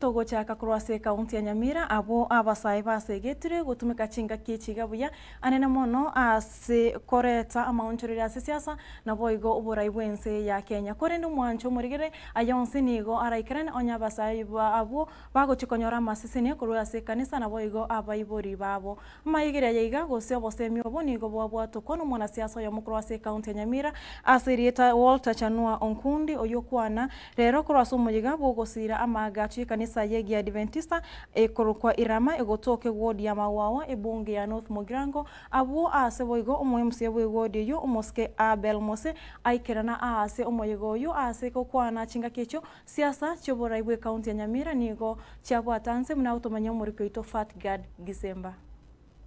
Togo chaka kurwase kaunti ya Nyamira abo abasai basegetire gutumika chinga kichiga buya anena mono ase koreta amaunchurira siasa na boigo uburai bwense ya Kenya korendo mwancho murigere ayonse nigo araikren onya basai abo bago chikonyora masisene kurwase kanisa na boigo abaibori babo mayigire yiga gose obosemi obo nigo bwabwa tokono mwana siasa yo mukurwase kaunti ya Nyamira asirieta Walter Chanua Onkundi oyokwana rero kurwase umuyiga bogosira amagachi kanisa yegi Adventista ekorukwa irama egotoke wodi ya Mawawa ebunge ya North Mogirango abo ase boigo omwemse wodi yo omoske Abel Mose aikerana ase omoyego yo ase kokwana chinga kecho siasa chobora ibwe county ya Nyamira nigo chabwatanse muna utomanya muriko ito Fatgad Gisemba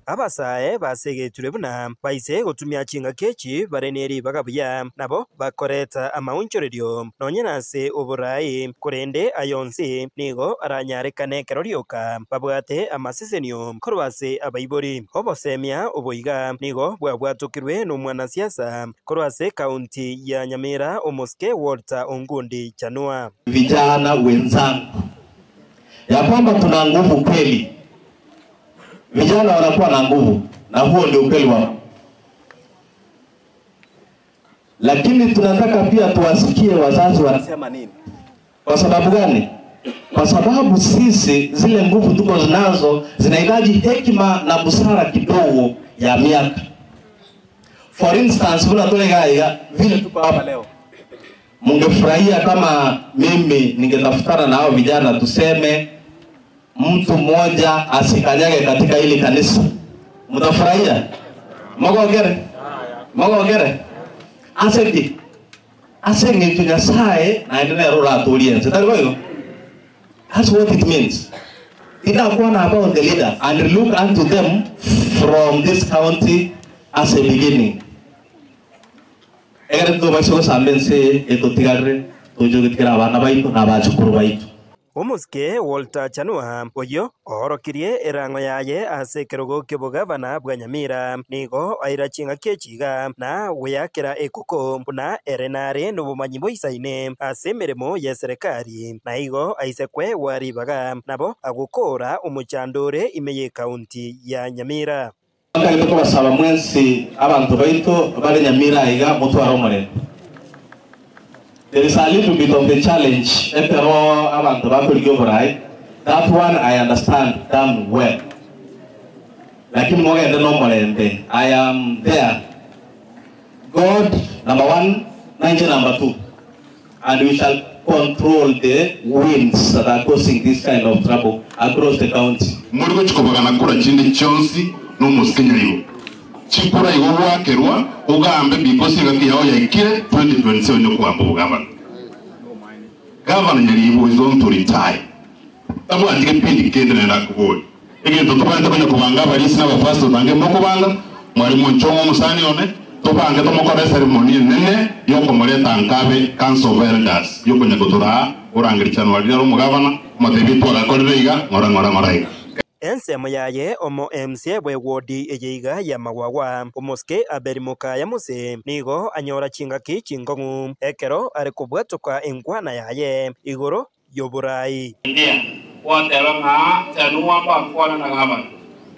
abasae basegeture buna baise gutumia chinga kechi bareneri bagabuya nabo bakoreta amaunchorerio nonyenase oburai kurende ayonse nigo aranyarekane kerorioka babwate amasisenio korwase abaibori obosemia oboiga nigo bwabwatukirwe no mwana siasa korwase kaunti ya Nyamira omoske Walter Onkundi Chanua. Vijana wenzangu ya kwamba tuna nguvu kweli. Vijana wanakuwa na nguvu na huo ndio ukweli wao. Lakini tunataka pia tuwasikie wazazi wanasema nini. Kwa sababu gani? Kwa sababu sisi zile nguvu tuko nazo zinahitaji hekima na busara kidogo ya miaka. For instance, unatolega vile tuko hapa leo. Mungefurahia kama mimi ningetafutana na hao vijana tuseme mtu mmoja asikanyage katika hili kanisa. Mtafurahia? Magogere. Aseki. Asengi tunyasae na endelea rola audience. Tariyo? That's what it means. Itakuwa about the leader and look unto them from this county as a beginning. Egere to baisho sambense etotigare tojogitkira abana baito na bachukuru baito. Omuske Walter Chanua oyo orokirie erango yaye ase kerogo kebogavana bwa Nyamira nigo aira chinga kechiga na weyakera ekoko buna erenare no bumanyi boisaine ase meremo ya serikali na igo aisekwe waribaga nabo agukora umuchandore imeye county ya Nyamira. Kandi ko basaba mwensi abantu baito bale Nyamira iga mutwara omore. There is a little bit of the challenge. That one I understand damn well. I am there. God, number one, Nigeria, number two. And we shall control the winds that are causing this kind of trouble across the county. Chikura igwa kerwa ugambe because ngaki yao yakire 2027 no kuambo governor. Governor nyaribo is going to retire. Tabu andike pindi kende na kuboi. Ege tutubanda kwenye kubanga balisi na bafasto tange moko banga mwalimu nchongo musani one topanga tomokora ceremony nene yoko moleta nkabe council of elders yoko nyagotura orangirichano waliro mu governor motebitu agakorreiga ngora. Ensemo yaye omo MC bwe wodi ejiga ya Mawawa omoske aberimuka ya muse nigo anyora chinga kichingongu ekero ari kubwatuka enkwana yaye igoro yoburai ndia wotero nga Chanua bakwana na ngaba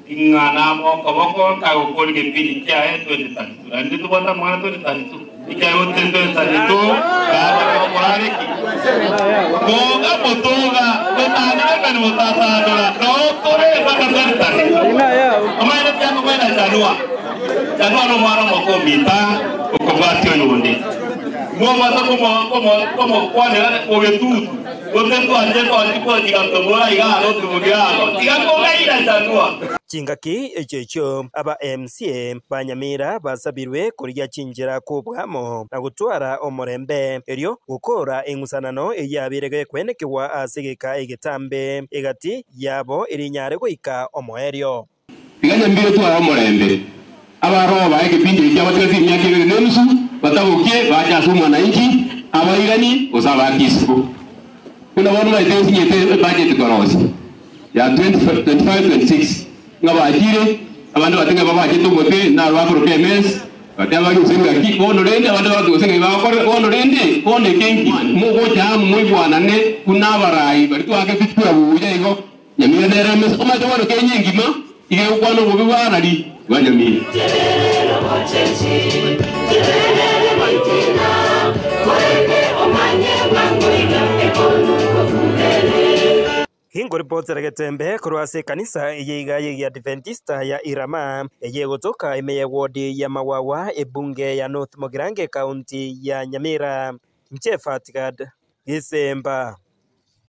ingana mo koboko ka ukoli ke pili chae 2032 andi tu bota mwana 2032 ikayo 2032 baba kwari moga motoga betana kana motata dola tore bata 2032 amaina pia kwenda Chanua no mwana moko mita ukobati onde mwa como kwane ogetutu Chingaki echecho aba MCA banyamira basabirwe kurya chinjira kubwamo na gutwara omorembe eryo gukora engusanano eyabirege kwenekewa asigeka egetambe egati yabo irinyare goika omoerio Tiganya mbiro twara omorembe abaro baege pindi cy'abatezi imyaka 2 batabuke baja sumwana inki abayigani usaba kisiko kuna wanu na itensi nyete budget korosi ya 2025-26 ngaba ajire abantu batenga baba ajito ngote na rwako PMS Kataba yusinga ki kono rende wanda watu yusinga ba kono rende kono kengi mo go jam mo bwana ne kuna barai bari tu ake fitu abuja iko Nyamira nera mes oma to wano kenyi ngima ige ukwano gobi wana di wa nyamira Hingo ripotera Getembe kurwase kanisa yeiga ya Adventista ya Irama yegotoka ime wodi ya Mawawa ebunge ya North Mogirange County ya Nyamira Nchefatigad Gisemba.